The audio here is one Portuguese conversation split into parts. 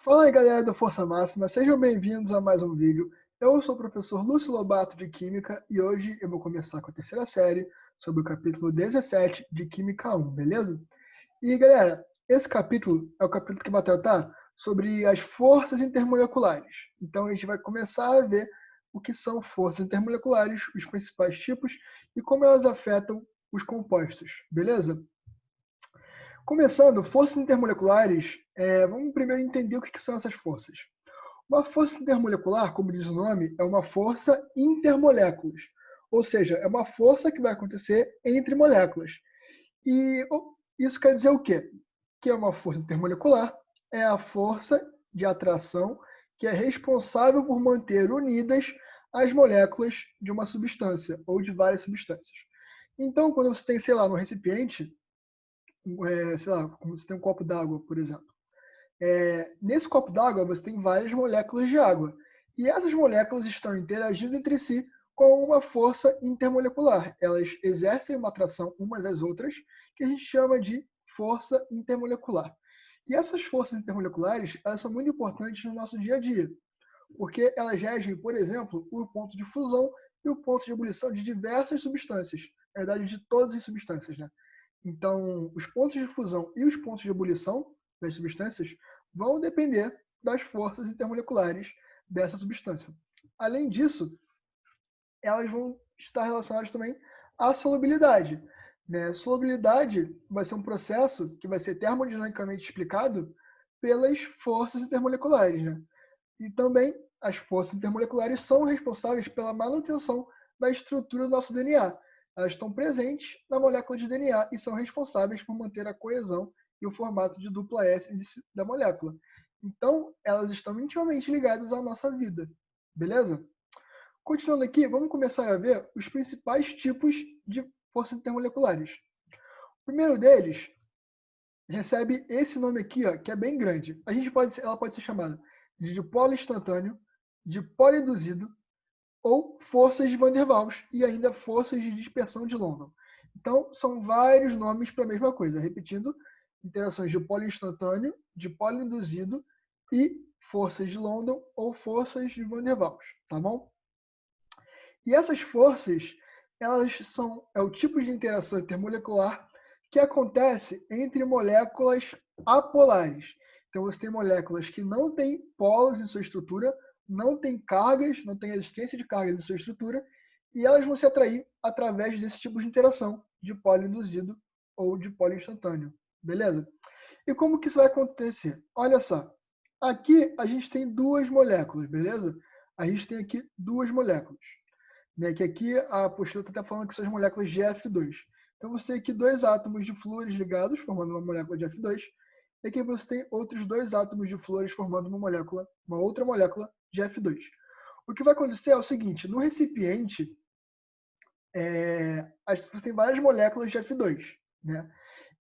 Fala aí, galera do Força Máxima, sejam bem-vindos a mais um vídeo. Eu sou o professor Lúcio Lobato de Química e hoje eu vou começar com a terceira série sobre o capítulo 17 de Química 1, beleza? E galera, esse capítulo é o capítulo que vai tratar sobre as forças intermoleculares. Então a gente vai começar a ver o que são forças intermoleculares, os principais tipos e como elas afetam os compostos, beleza? Começando, forças intermoleculares, vamos primeiro entender o que são essas forças. Uma força intermolecular, como diz o nome, é uma força intermoléculas, ou seja, é uma força que vai acontecer entre moléculas. E isso quer dizer o quê? Que é uma força intermolecular, é a força de atração que é responsável por manter unidas as moléculas de uma substância ou de várias substâncias. Então, quando você tem, sei lá, no recipiente, sei lá, como você tem um copo d'água, por exemplo. Nesse copo d'água você tem várias moléculas de água. E essas moléculas estão interagindo entre si com uma força intermolecular. Elas exercem uma atração umas às outras, que a gente chama de força intermolecular. E essas forças intermoleculares, elas são muito importantes no nosso dia a dia, porque elas regem, por exemplo, o ponto de fusão e o ponto de ebulição de diversas substâncias. Na verdade, de todas as substâncias, né? Então, os pontos de fusão e os pontos de ebulição das substâncias vão depender das forças intermoleculares dessa substância. Além disso, elas vão estar relacionadas também à solubilidade. Né? Solubilidade vai ser um processo que vai ser termodinamicamente explicado pelas forças intermoleculares. Né? E também as forças intermoleculares são responsáveis pela manutenção da estrutura do nosso DNA. Elas estão presentes na molécula de DNA e são responsáveis por manter a coesão e o formato de dupla hélice da molécula. Então, elas estão intimamente ligadas à nossa vida. Beleza? Continuando aqui, vamos começar a ver os principais tipos de forças intermoleculares. O primeiro deles recebe esse nome aqui, ó, que é bem grande. Ela pode ser chamada de dipolo instantâneo, dipolo induzido ou forças de Van der Waals e ainda forças de dispersão de London. Então, são vários nomes para a mesma coisa. Repetindo, interações de dipolo instantâneo, dipolo induzido e forças de London ou forças de Van der Waals, tá bom? E essas forças, elas é o tipo de interação intermolecular que acontece entre moléculas apolares. Então, você tem moléculas que não têm polos em sua estrutura, não têm cargas, não têm existência de cargas em sua estrutura, e elas vão se atrair através desse tipo de interação, de polo induzido ou de polo instantâneo. Beleza? E como que isso vai acontecer? Olha só, aqui a gente tem duas moléculas, beleza? A gente tem aqui duas moléculas. Né, que aqui a apostila está até falando que são as moléculas de F2. Então você tem aqui dois átomos de flúores ligados, formando uma molécula de F2, e aqui você tem outros dois átomos de flúores formando uma outra molécula de F2. O que vai acontecer é o seguinte, no recipiente, você tem várias moléculas de F2, né?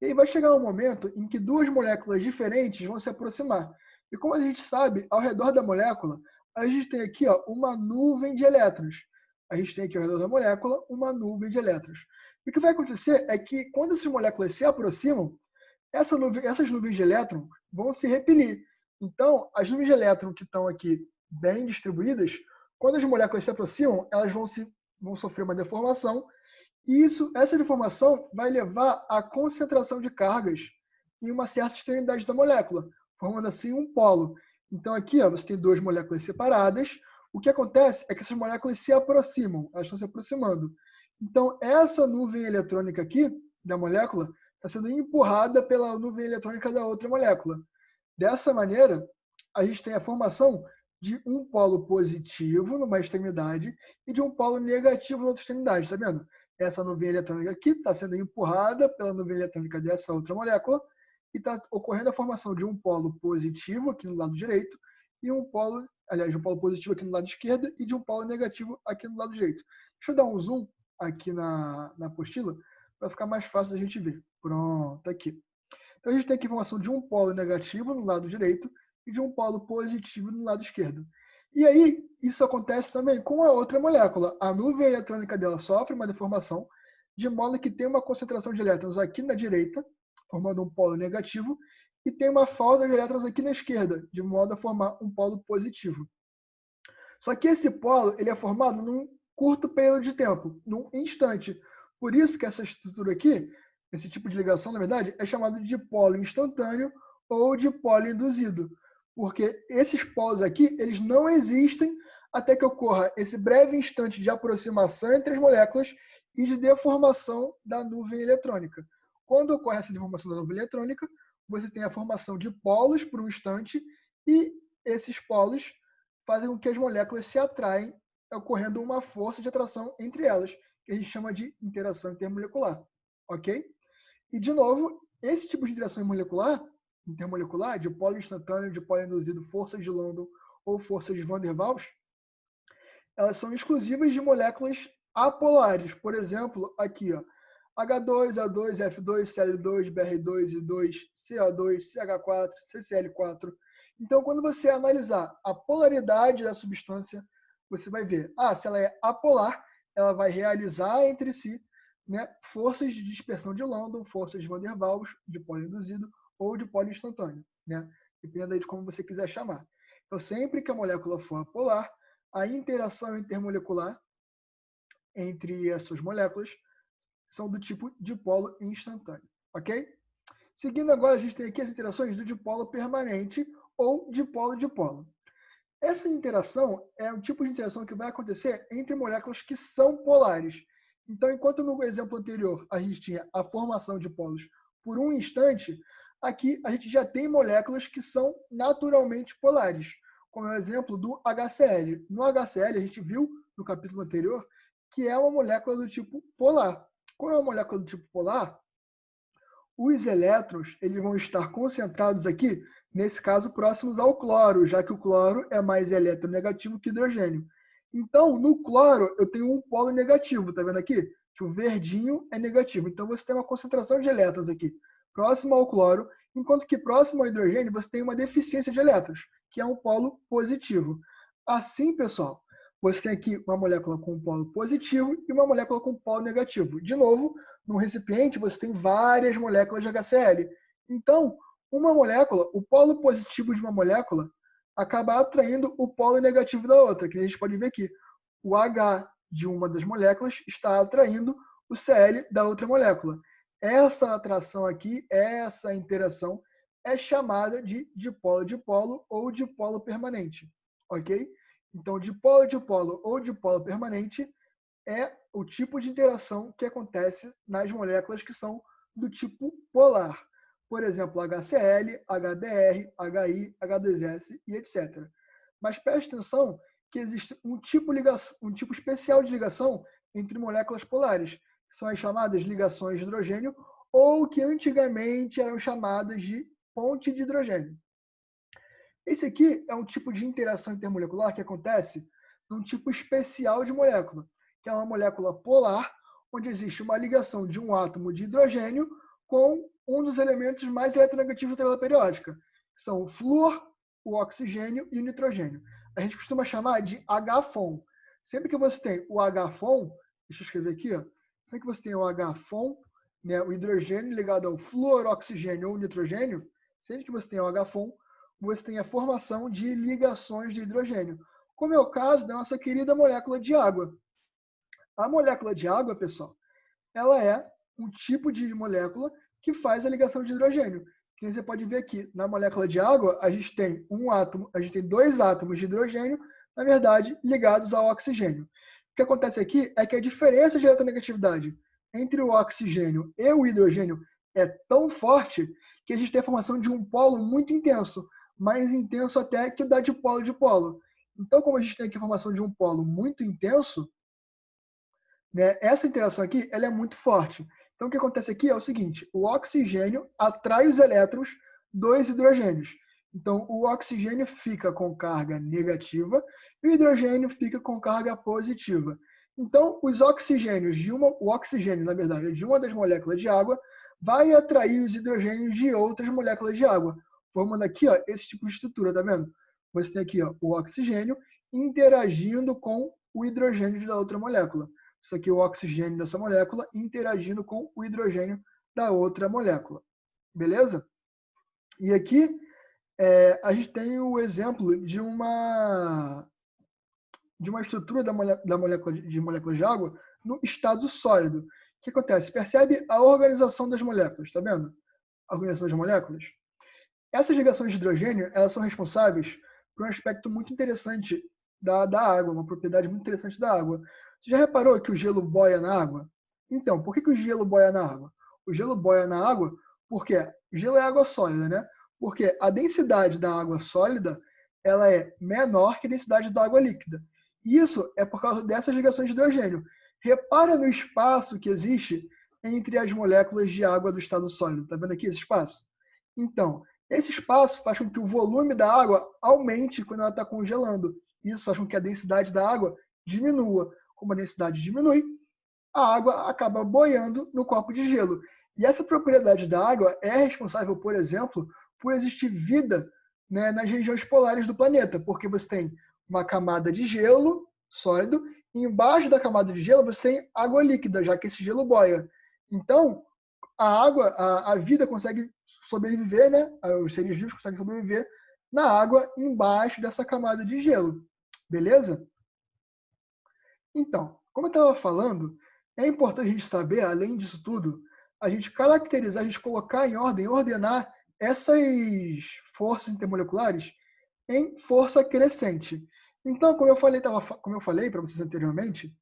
E aí vai chegar um momento em que duas moléculas diferentes vão se aproximar. E como a gente sabe, ao redor da molécula, a gente tem aqui ó, uma nuvem de elétrons. A gente tem aqui ao redor da molécula uma nuvem de elétrons. E o que vai acontecer é que quando essas moléculas se aproximam, essas nuvens de elétron vão se repelir. Então, as nuvens de elétron que estão aqui bem distribuídas, quando as moléculas se aproximam, elas vão sofrer uma deformação e essa deformação vai levar à concentração de cargas em uma certa extremidade da molécula, formando assim um polo. Então aqui ó, você tem duas moléculas separadas. O que acontece é que essas moléculas se aproximam, elas estão se aproximando. Então essa nuvem eletrônica aqui da molécula está sendo empurrada pela nuvem eletrônica da outra molécula. Dessa maneira, a gente tem a formação de um polo positivo numa extremidade e de um polo negativo na outra extremidade, tá vendo? Essa nuvem eletrônica aqui está sendo empurrada pela nuvem eletrônica dessa outra molécula e está ocorrendo a formação de um polo positivo aqui no lado direito e um polo positivo aqui no lado esquerdo e de um polo negativo aqui no lado direito. Deixa eu dar um zoom aqui na apostila para ficar mais fácil a gente ver. Pronto, aqui. Então a gente tem aqui a formação de um polo negativo no lado direito e de um polo positivo no lado esquerdo. E aí, isso acontece também com a outra molécula. A nuvem eletrônica dela sofre uma deformação, de modo que tem uma concentração de elétrons aqui na direita, formando um polo negativo, e tem uma falta de elétrons aqui na esquerda, de modo a formar um polo positivo. Só que esse polo ele é formado num curto período de tempo, num instante. Por isso que essa estrutura aqui, esse tipo de ligação, na verdade, é chamado de polo instantâneo ou de polo induzido. Porque esses polos aqui, eles não existem até que ocorra esse breve instante de aproximação entre as moléculas e de deformação da nuvem eletrônica. Quando ocorre essa deformação da nuvem eletrônica, você tem a formação de polos por um instante e esses polos fazem com que as moléculas se atraem, ocorrendo uma força de atração entre elas, que a gente chama de interação intermolecular, ok? E, de novo, esse tipo de interação intermolecular, de polo instantâneo, de polo induzido, forças de London ou forças de Van der Waals, elas são exclusivas de moléculas apolares. Por exemplo, aqui, ó, H2, A2, F2, Cl2, Br2, I2, CA2, CH4, CCl4. Então, quando você analisar a polaridade da substância, você vai ver, se ela é apolar, ela vai realizar entre si, né, forças de dispersão de London, forças de Van der Waals, de polo induzido ou de polo instantâneo, né? Depende de como você quiser chamar. Então, sempre que a molécula for apolar, a interação intermolecular entre essas moléculas são do tipo dipolo instantâneo, ok? Seguindo agora, a gente tem aqui as interações do dipolo permanente ou dipolo-dipolo. Essa interação é um tipo de interação que vai acontecer entre moléculas que são polares. Então, enquanto no exemplo anterior a gente tinha a formação de polos por um instante, aqui a gente já tem moléculas que são naturalmente polares, como é o exemplo do HCl. No HCl, a gente viu no capítulo anterior que é uma molécula do tipo polar. Como é uma molécula do tipo polar, os elétrons eles vão estar concentrados aqui, nesse caso, próximos ao cloro, já que o cloro é mais eletronegativo que hidrogênio. Então, no cloro, eu tenho um polo negativo, tá vendo aqui? Que o verdinho é negativo. Então, você tem uma concentração de elétrons aqui, próximo ao cloro, enquanto que próximo ao hidrogênio, você tem uma deficiência de elétrons, que é um polo positivo. Assim, pessoal, você tem aqui uma molécula com um polo positivo e uma molécula com um polo negativo. De novo, no recipiente você tem várias moléculas de HCl. Então, uma molécula, o polo positivo de uma molécula acaba atraindo o polo negativo da outra, que a gente pode ver aqui. O H de uma das moléculas está atraindo o Cl da outra molécula. Essa atração aqui, essa interação, é chamada de dipolo-dipolo ou dipolo permanente, ok? Então, dipolo-dipolo ou dipolo permanente é o tipo de interação que acontece nas moléculas que são do tipo polar. Por exemplo, HCl, HBr, HI, H2S e etc. Mas preste atenção que existe um tipo especial de ligação entre moléculas polares, que são as chamadas ligações de hidrogênio, ou que antigamente eram chamadas de ponte de hidrogênio. Esse aqui é um tipo de interação intermolecular que acontece num tipo especial de molécula, que é uma molécula polar, onde existe uma ligação de um átomo de hidrogênio com um dos elementos mais eletronegativos da tabela periódica, que são o flúor, o oxigênio e o nitrogênio. A gente costuma chamar de H-FON. Sempre que você tem o H-FON, deixa eu escrever aqui, ó, sempre que você tem o H-FON, né, o hidrogênio ligado ao flúor, oxigênio ou nitrogênio, sempre que você tem o H-FON, você tem a formação de ligações de hidrogênio, como é o caso da nossa querida molécula de água. A molécula de água, pessoal, ela é um tipo de molécula que faz a ligação de hidrogênio. Que você pode ver aqui, na molécula de água, a gente tem dois átomos de hidrogênio, na verdade, ligados ao oxigênio. O que acontece aqui é que a diferença de eletronegatividade entre o oxigênio e o hidrogênio é tão forte que a gente tem a formação de um polo muito intenso, mais intenso até que o da dipolo-dipolo. Então, como a gente tem aqui a formação de um polo muito intenso, né, essa interação aqui ela é muito forte. Então, o que acontece aqui é o seguinte, o oxigênio atrai os elétrons dos hidrogênios. Então, o oxigênio fica com carga negativa e o hidrogênio fica com carga positiva. Então, o oxigênio, na verdade, de uma das moléculas de água, vai atrair os hidrogênios de outras moléculas de água, formando aqui ó, esse tipo de estrutura, tá vendo? Você tem aqui ó, o oxigênio interagindo com o hidrogênio da outra molécula. Isso aqui é o oxigênio dessa molécula interagindo com o hidrogênio da outra molécula. Beleza? E aqui a gente tem o exemplo de uma estrutura da molécula de moléculas de água no estado sólido. O que acontece? Percebe a organização das moléculas, está vendo? A organização das moléculas. Essas ligações de hidrogênio, elas são responsáveis por um aspecto muito interessante da água, uma propriedade muito interessante da água. Você já reparou que o gelo boia na água? Então, por que o gelo boia na água? O gelo boia na água porque o gelo é água sólida, né? Porque a densidade da água sólida ela é menor que a densidade da água líquida. Isso é por causa dessas ligações de hidrogênio. Repara no espaço que existe entre as moléculas de água do estado sólido. Está vendo aqui esse espaço? Então, esse espaço faz com que o volume da água aumente quando ela está congelando. Isso faz com que a densidade da água diminua. Como a densidade diminui, a água acaba boiando no copo de gelo. E essa propriedade da água é responsável, por exemplo, por existir vida, né, nas regiões polares do planeta, porque você tem uma camada de gelo sólido e embaixo da camada de gelo você tem água líquida, já que esse gelo boia. Então, a água, a vida consegue sobreviver, né? Os seres vivos conseguem sobreviver na água embaixo dessa camada de gelo. Beleza? Então, como eu estava falando, é importante a gente saber, além disso tudo, a gente caracterizar, a gente colocar em ordem, ordenar essas forças intermoleculares em força crescente. Então, como eu falei para vocês anteriormente,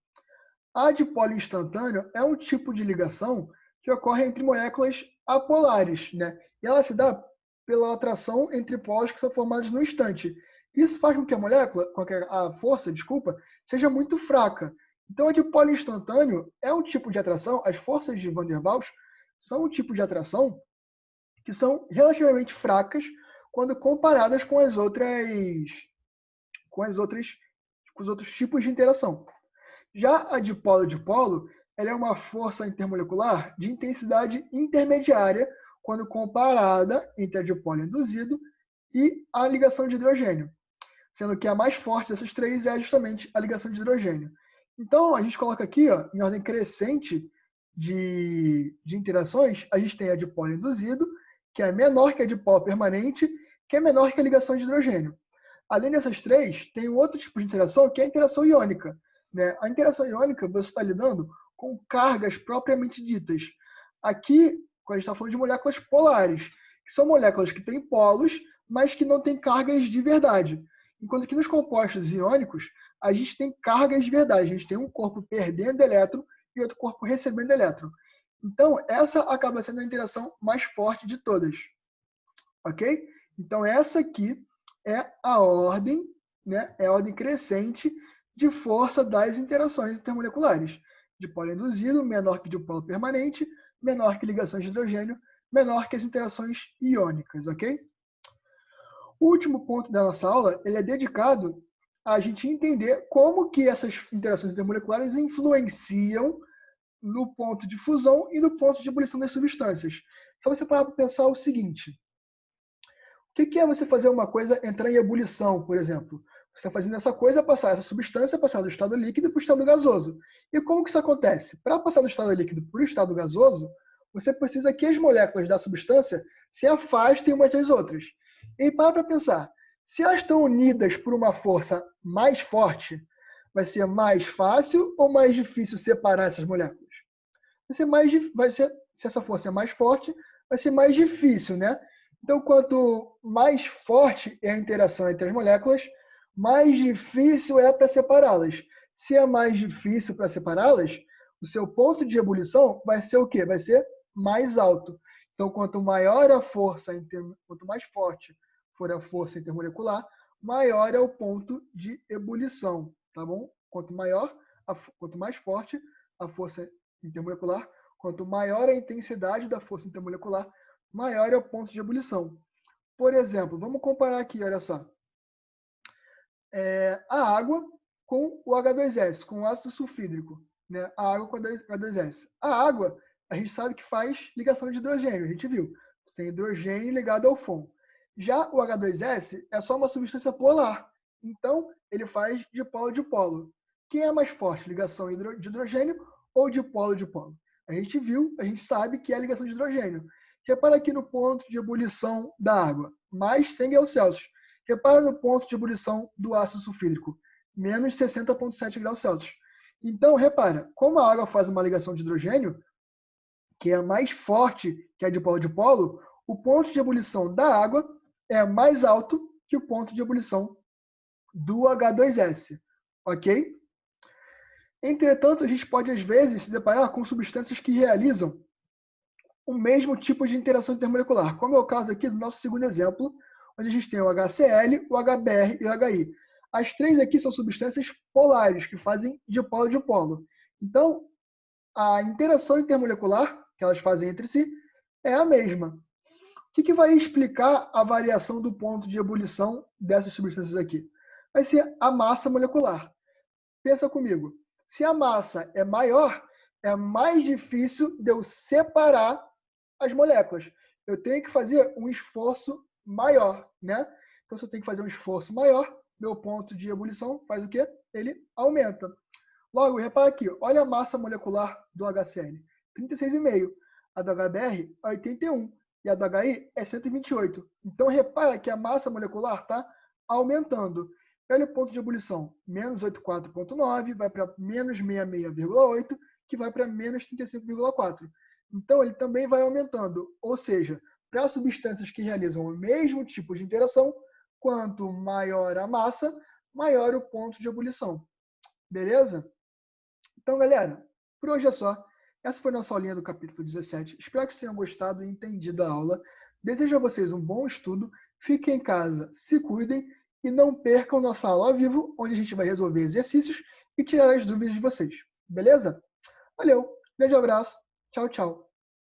a dipólio instantâneo é um tipo de ligação que ocorre entre moléculas apolares, né? E ela se dá pela atração entre polos que são formados no instante. Isso faz com que a molécula, a força, desculpa, seja muito fraca. Então, a dipólio instantâneo é um tipo de atração, as forças de Van der Waals são um tipo de atração que são relativamente fracas quando comparadas com as outras, com os outros tipos de interação. Já a dipolo-dipolo, ela é uma força intermolecular de intensidade intermediária quando comparada entre a dipolo induzido e a ligação de hidrogênio, sendo que a mais forte dessas três é justamente a ligação de hidrogênio. Então, a gente coloca aqui, ó, em ordem crescente de interações, a gente tem a dipolo induzido, que é menor que a dipolo permanente, que é menor que a ligação de hidrogênio. Além dessas três, tem um outro tipo de interação, que é a interação iônica. Né? A interação iônica, você está lidando com cargas propriamente ditas. Aqui, a gente está falando de moléculas polares, que são moléculas que têm polos, mas que não têm cargas de verdade. Enquanto que nos compostos iônicos, a gente tem cargas de verdade. A gente tem um corpo perdendo elétron e outro corpo recebendo elétron. Então, essa acaba sendo a interação mais forte de todas. Ok? Então, essa aqui é a ordem, né? É a ordem crescente de força das interações intermoleculares. Dipolo induzido, menor que dipolo permanente, menor que ligações de hidrogênio, menor que as interações iônicas, ok? O último ponto da nossa aula, ele é dedicado a gente entender como que essas interações intermoleculares influenciam no ponto de fusão e no ponto de ebulição das substâncias. Só você parar para pensar o seguinte: o que é você fazer uma coisa entrar em ebulição, por exemplo? Você está fazendo essa coisa passar, essa substância passar do estado líquido para o estado gasoso. E como que isso acontece? Para passar do estado líquido para o estado gasoso, você precisa que as moléculas da substância se afastem umas das outras. E para pensar, se elas estão unidas por uma força mais forte, vai ser mais fácil ou mais difícil separar essas moléculas? Se essa força é mais forte, vai ser mais difícil, né? Então, quanto mais forte é a interação entre as moléculas, mais difícil é para separá-las. Se é mais difícil para separá-las, o seu ponto de ebulição vai ser o quê? Vai ser mais alto. Então, quanto maior a força, quanto mais forte for a força intermolecular, maior é o ponto de ebulição, tá bom? Quanto mais forte a força intermolecular, quanto maior a intensidade da força intermolecular, maior é o ponto de ebulição. Por exemplo, vamos comparar aqui, olha só. A água com o H2S, com o ácido sulfídrico. Né? A água com o H2S. A água, a gente sabe que faz ligação de hidrogênio, a gente viu. Tem hidrogênio ligado ao FON. Já o H2S é só uma substância polar. Então, ele faz dipolo-dipolo. Quem é mais forte, ligação de hidrogênio ou dipolo-dipolo? A gente viu, a gente sabe que é a ligação de hidrogênio. Repara aqui no ponto de ebulição da água, mais 100 graus Celsius. Repara no ponto de ebulição do ácido sulfídrico, menos 60,7 graus Celsius. Então, repara, como a água faz uma ligação de hidrogênio, que é mais forte que a de dipolo, o ponto de ebulição da água é mais alto que o ponto de ebulição do H2S, ok? Entretanto, a gente pode, às vezes, se deparar com substâncias que realizam o mesmo tipo de interação intermolecular, como é o caso aqui do nosso segundo exemplo, onde a gente tem o HCl, o HBr e o HI. As três aqui são substâncias polares, que fazem dipolo-dipolo. Então, a interação intermolecular que elas fazem entre si é a mesma. O que vai explicar a variação do ponto de ebulição dessas substâncias aqui? Vai ser a massa molecular. Pensa comigo, se a massa é maior, é mais difícil de eu separar as moléculas. Eu tenho que fazer um esforço maior, né? Então, se eu tenho que fazer um esforço maior, meu ponto de ebulição faz o quê? Ele aumenta. Logo, repara aqui, olha a massa molecular do HCl, 36,5. A do HBr é 81 e a do HI é 128. Então, repara que a massa molecular está aumentando. Olha o ponto de ebulição, menos 84,9, vai para menos 66,8, que vai para menos 35,4. Então, ele também vai aumentando. Ou seja, para substâncias que realizam o mesmo tipo de interação, quanto maior a massa, maior o ponto de ebulição. Beleza? Então, galera, por hoje é só. Essa foi a nossa aulinha do capítulo 17. Espero que vocês tenham gostado e entendido a aula. Desejo a vocês um bom estudo. Fiquem em casa, se cuidem e não percam nossa aula ao vivo, onde a gente vai resolver exercícios e tirar as dúvidas de vocês. Beleza? Valeu, grande abraço, tchau, tchau.